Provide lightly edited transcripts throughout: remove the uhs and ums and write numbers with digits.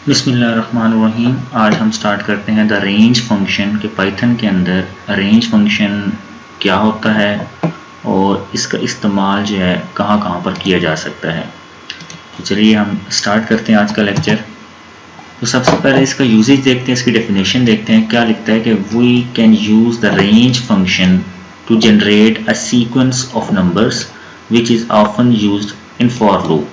बिस्मिल्लाहिर्रहमानिर्रहीम। आज हम स्टार्ट करते हैं द रेंज फंक्शन के पाइथन के अंदर रेंज फंक्शन क्या होता है और इसका इस्तेमाल जो है कहाँ कहाँ पर किया जा सकता है। तो चलिए हम स्टार्ट करते हैं आज का लेक्चर। तो सबसे पहले इसका यूजेज देखते हैं, इसकी डेफिनेशन देखते हैं। क्या लिखता है कि we can use the range function to generate a sequence of numbers which is often used in for loop.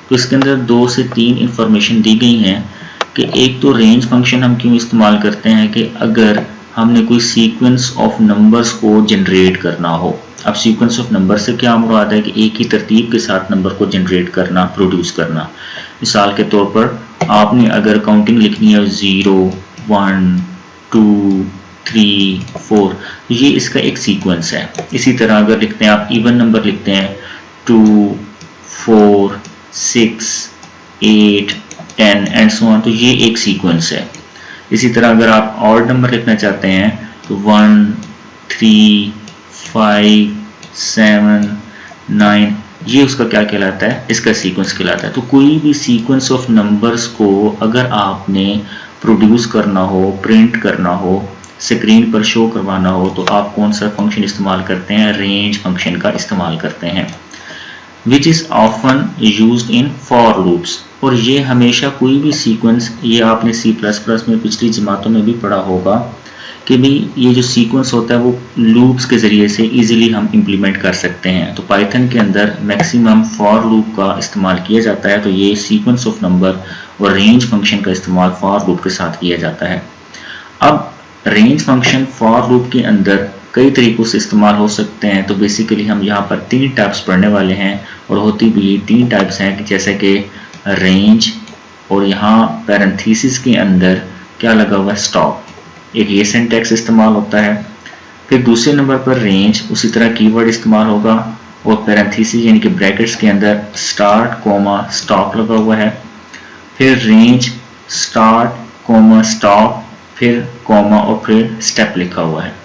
तो इसके अंदर 2 से 3 इंफॉर्मेशन दी गई हैं कि एक तो रेंज फंक्शन हम क्यों इस्तेमाल करते हैं कि अगर हमने कोई सीक्वेंस ऑफ नंबर्स को जनरेट करना हो। अब सीक्वेंस ऑफ नंबर से क्या मुराद है कि एक ही तरतीब के साथ नंबर को जनरेट करना, प्रोड्यूस करना। मिसाल के तौर पर आपने अगर काउंटिंग लिखनी है 0 1 2 3 4, ये इसका एक सीक्वेंस है। इसी तरह अगर लिखते हैं आप इवन नंबर लिखते हैं 2 4 6 8 10 एंड सो ऑन, तो ये एक सीक्वेंस है। इसी तरह अगर आप ऑड नंबर लिखना चाहते हैं तो 1 3 5 7 9, ये उसका क्या कहलाता है, इसका सीक्वेंस कहलाता है। तो कोई भी सीक्वेंस ऑफ नंबर्स को अगर आपने प्रोड्यूस करना हो, प्रिंट करना हो, स्क्रीन पर शो करवाना हो, तो आप कौन सा फंक्शन इस्तेमाल करते हैं, रेंज फंक्शन का इस्तेमाल करते हैं, विच is often used in for loops. और ये हमेशा कोई भी सीक्वेंस, ये आपने C++ में पिछली जमातों में भी पढ़ा होगा कि भाई ये जो सीक्वेंस होता है वो लूप्स के ज़रिए से इजीली हम इम्प्लीमेंट कर सकते हैं। तो पाइथन के अंदर मैक्सिमम फॉर लूप का इस्तेमाल किया जाता है। तो ये सीक्वेंस ऑफ नंबर और रेंज फंक्शन का इस्तेमाल फॉर लूप के साथ किया जाता है। अब रेंज फंक्शन फॉर लूप के अंदर कई तरीकों से इस्तेमाल हो सकते हैं। तो बेसिकली हम यहाँ पर 3 टाइप्स पढ़ने वाले हैं और होती भी 3 टाइप्स हैं कि जैसे कि रेंज, और यहाँ पैरेंथेसिस के अंदर क्या लगा हुआ है, स्टॉप, एक ये सिंटैक्स इस्तेमाल होता है। फिर दूसरे नंबर पर रेंज, उसी तरह कीवर्ड इस्तेमाल होगा और पैरेंथेसिस यानी कि ब्रैकेट्स के अंदर स्टार्ट कोमा स्टॉप लगा हुआ है। फिर रेंज स्टार्ट कोमा स्टॉप, फिर कोमा और फिर स्टेप लिखा हुआ है।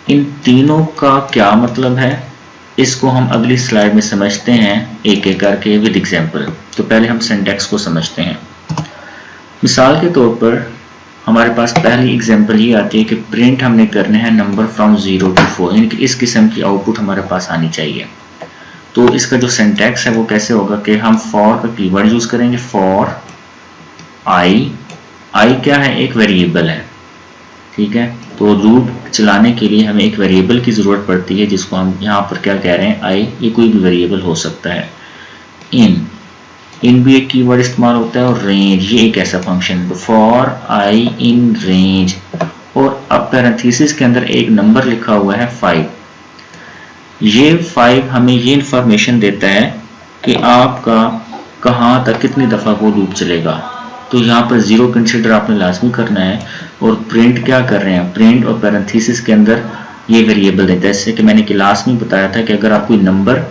इन तीनों का क्या मतलब है, इसको हम अगली स्लाइड में समझते हैं एक एक करके विद एग्जांपल। तो पहले हम सिंटैक्स को समझते हैं। मिसाल के तौर पर हमारे पास पहली एग्जांपल ये आती है कि प्रिंट हमने करने हैं नंबर फ्रॉम 0 to 4, यानी कि इस किस्म की आउटपुट हमारे पास आनी चाहिए। तो इसका जो सिंटैक्स है वो कैसे होगा कि हम फॉर का कीवर्ड यूज करेंगे, फॉर आई। आई क्या है, एक वेरिएबल है, ठीक है। तो लूप चलाने के लिए हमें एक वेरिएबल की ज़रूरत पड़ती है जिसको हम यहाँ पर क्या कह रहे हैं, आई। ये कोई भी वेरिएबल हो सकता है। इन भी एक कीवर्ड इस्तेमाल होता है। और रेंज, ये एक ऐसा फंक्शन, तो फॉर आई इन रेंज। और अब पैरेंथेसिस के अंदर एक नंबर लिखा हुआ है 5। ये 5 हमें ये इंफॉर्मेशन देता है कि आपका कहाँ तक कितनी दफ़ा वो लूप चलेगा। तो यहाँ पर 0 कंसिडर आपने लाजमी करना है। और प्रिंट क्या कर रहे हैं, प्रिंट और पैरेंथेसिस के अंदर ये वेरिएबल देता है। जैसे कि मैंने क्लास में बताया था कि अगर आप कोई नंबर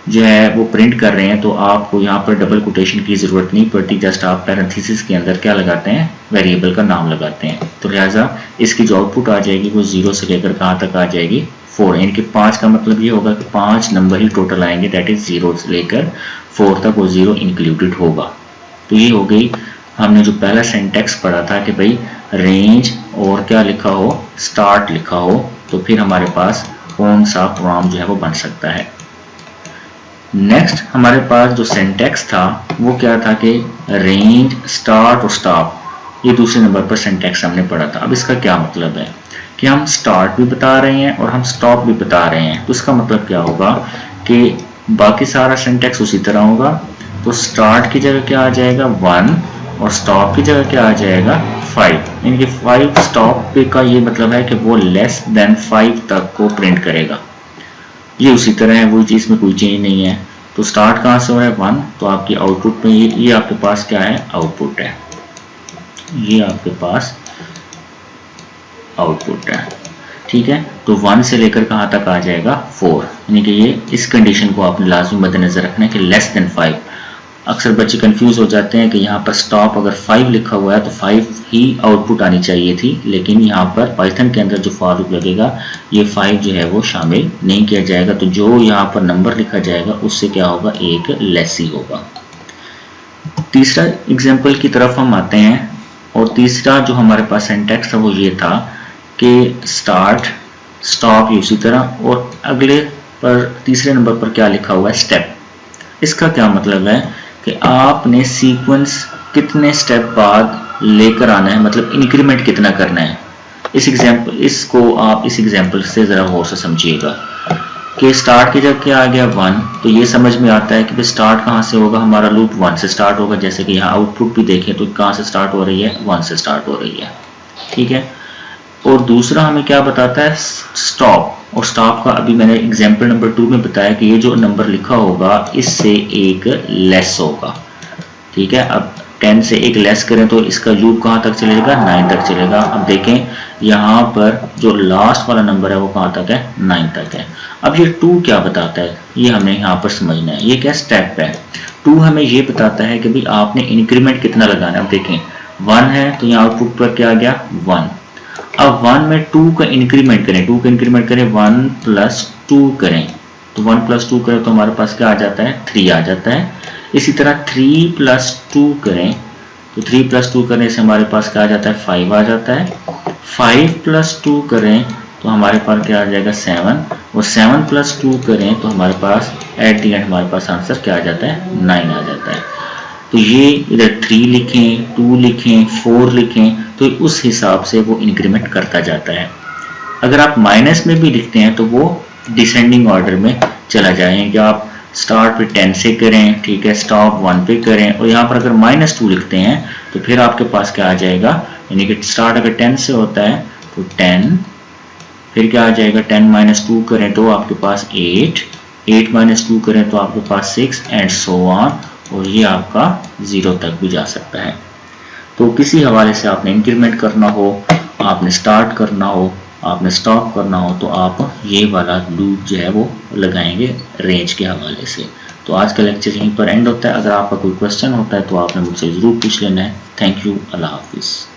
जो है वो प्रिंट कर रहे हैं तो आपको यहाँ पर डबल कोटेशन की ज़रूरत नहीं पड़ती, जस्ट आप पैरेंथेसिस के अंदर क्या लगाते हैं, वेरिएबल का नाम लगाते हैं। तो लिहाजा इसकी जो आउटपुट आ जाएगी वो 0 से लेकर कहाँ तक आ जाएगी, 4, यानी कि 5 का मतलब ये होगा कि 5 नंबर ही टोटल आएंगे, दैट इज़ 0 से लेकर 4 तक वो 0 इंक्लूडेड होगा। तो ये हो गई, हमने जो पहला सिंटैक्स पढ़ा था कि भाई रेंज और क्या लिखा हो, स्टार्ट लिखा हो, तो फिर हमारे पास कौन सा प्रोग्राम जो है वो बन सकता है। नेक्स्ट हमारे पास जो सिंटैक्स था वो क्या था कि रेंज स्टार्ट और स्टॉप, ये दूसरे नंबर पर सिंटैक्स हमने पढ़ा था। अब इसका क्या मतलब है कि हम स्टार्ट भी बता रहे हैं और हम स्टॉप भी बता रहे हैं। तो इसका मतलब क्या होगा कि बाकी सारा सिंटैक्स उसी तरह होगा। तो स्टार्ट की जगह क्या आ जाएगा, 1, और स्टॉप की जगह क्या आ जाएगा, 5। यानी कि 5 स्टॉप पे का ये मतलब है कि वो लेस देन 5 तक को प्रिंट करेगा। ये उसी तरह है, वही चीज़ में कोई चेंज नहीं है। तो स्टार्ट कहाँ से हो रहा है, 1, तो आपकी आउटपुट में ये आपके पास क्या है, आउटपुट है, ये आपके पास आउटपुट है, ठीक है। तो 1 से लेकर कहाँ तक आ जाएगा, 4, यानी कि ये इस कंडीशन को आपने लाजमी मद्देनजर रखना है कि लेस देन 5। अक्सर बच्चे कंफ्यूज हो जाते हैं कि यहाँ पर स्टॉप अगर 5 लिखा हुआ है तो 5 ही आउटपुट आनी चाहिए थी, लेकिन यहाँ पर पाइथन के अंदर जो फॉर लूप लगेगा ये 5 जो है वो शामिल नहीं किया जाएगा। तो जो यहाँ पर नंबर लिखा जाएगा उससे क्या होगा, एक लेस ही होगा। तीसरा एग्जाम्पल की तरफ हम आते हैं, और तीसरा जो हमारे पास सिंटैक्स था वो ये था कि स्टार्ट स्टॉप उसी तरह, और अगले पर तीसरे नंबर पर क्या लिखा हुआ है, स्टेप। इसका क्या मतलब है कि आपने सीक्वेंस कितने स्टेप बाद लेकर आना है, मतलब इंक्रीमेंट कितना करना है। इसको आप इस एग्जाम्पल से ज़रा गौर से समझिएगा कि स्टार्ट की जगह क्या आ गया 1, तो ये समझ में आता है कि भाई स्टार्ट कहाँ से होगा, हमारा लूप 1 से स्टार्ट होगा। जैसे कि यहाँ आउटपुट भी देखें तो कहाँ से स्टार्ट हो रही है, 1 से स्टार्ट हो रही है, ठीक है। और दूसरा हमें क्या बताता है, स्टॉप। और स्टॉप का अभी मैंने एग्जाम्पल नंबर 2 में बताया कि ये जो नंबर लिखा होगा इससे एक लेस होगा, ठीक है। अब 10 से एक लेस करें तो इसका लूप कहाँ तक चलेगा, 9 तक चलेगा। अब देखें यहाँ पर जो लास्ट वाला नंबर है वो कहाँ तक है, 9 तक है। अब ये 2 क्या बताता है, ये हमें यहाँ पर समझना है। ये क्या स्टेप है, 2 हमें ये बताता है कि भाई आपने इंक्रीमेंट कितना लगाना है। अब देखें 1 है तो यहाँ आउटपुट पर क्या आ गया, 1। अब 1 में 2 का इंक्रीमेंट करें, 2 का इंक्रीमेंट करें, 1 + 2 करें, तो 1 + 2 करें तो हमारे पास क्या आ जाता है, 3 आ जाता है। इसी तरह 3 + 2 करें, तो 3 + 2 करने से हमारे पास क्या आ जाता है, 5 आ जाता है। 5 + 2 करें तो हमारे पास क्या आ जाएगा, 7, और 7 + 2 करें तो हमारे पास एट द एंड हमारे पास आंसर क्या आ जाता है, 9 आ जाता है। तो ये इधर 3 लिखें, 2 लिखें, 4 लिखें, तो उस हिसाब से वो इंक्रीमेंट करता जाता है। अगर आप माइनस में भी लिखते हैं तो वो डिसेंडिंग ऑर्डर में चला जाएगा। आप स्टार्ट पे 10 से करें, ठीक है, स्टॉप 1 पे करें, और यहाँ पर अगर -2 लिखते हैं तो फिर आपके पास क्या आ जाएगा, यानी कि स्टार्ट अगर 10 से होता है तो 10, फिर क्या आ जाएगा, 10 - 2 करें तो आपके पास 8, 8 - 2 करें तो आपके पास 6 एंड सो ऑन, और ये आपका 0 तक भी जा सकता है। तो किसी हवाले से आपने इंक्रीमेंट करना हो, आपने स्टार्ट करना हो, आपने स्टॉप करना हो, तो आप ये वाला लूप जो है वो लगाएंगे रेंज के हवाले से। तो आज का लेक्चर यहीं पर एंड होता है। अगर आपका कोई क्वेश्चन होता है तो आपने मुझसे ज़रूर पूछ लेना है। थैंक यू, अल्लाह हाफिज़।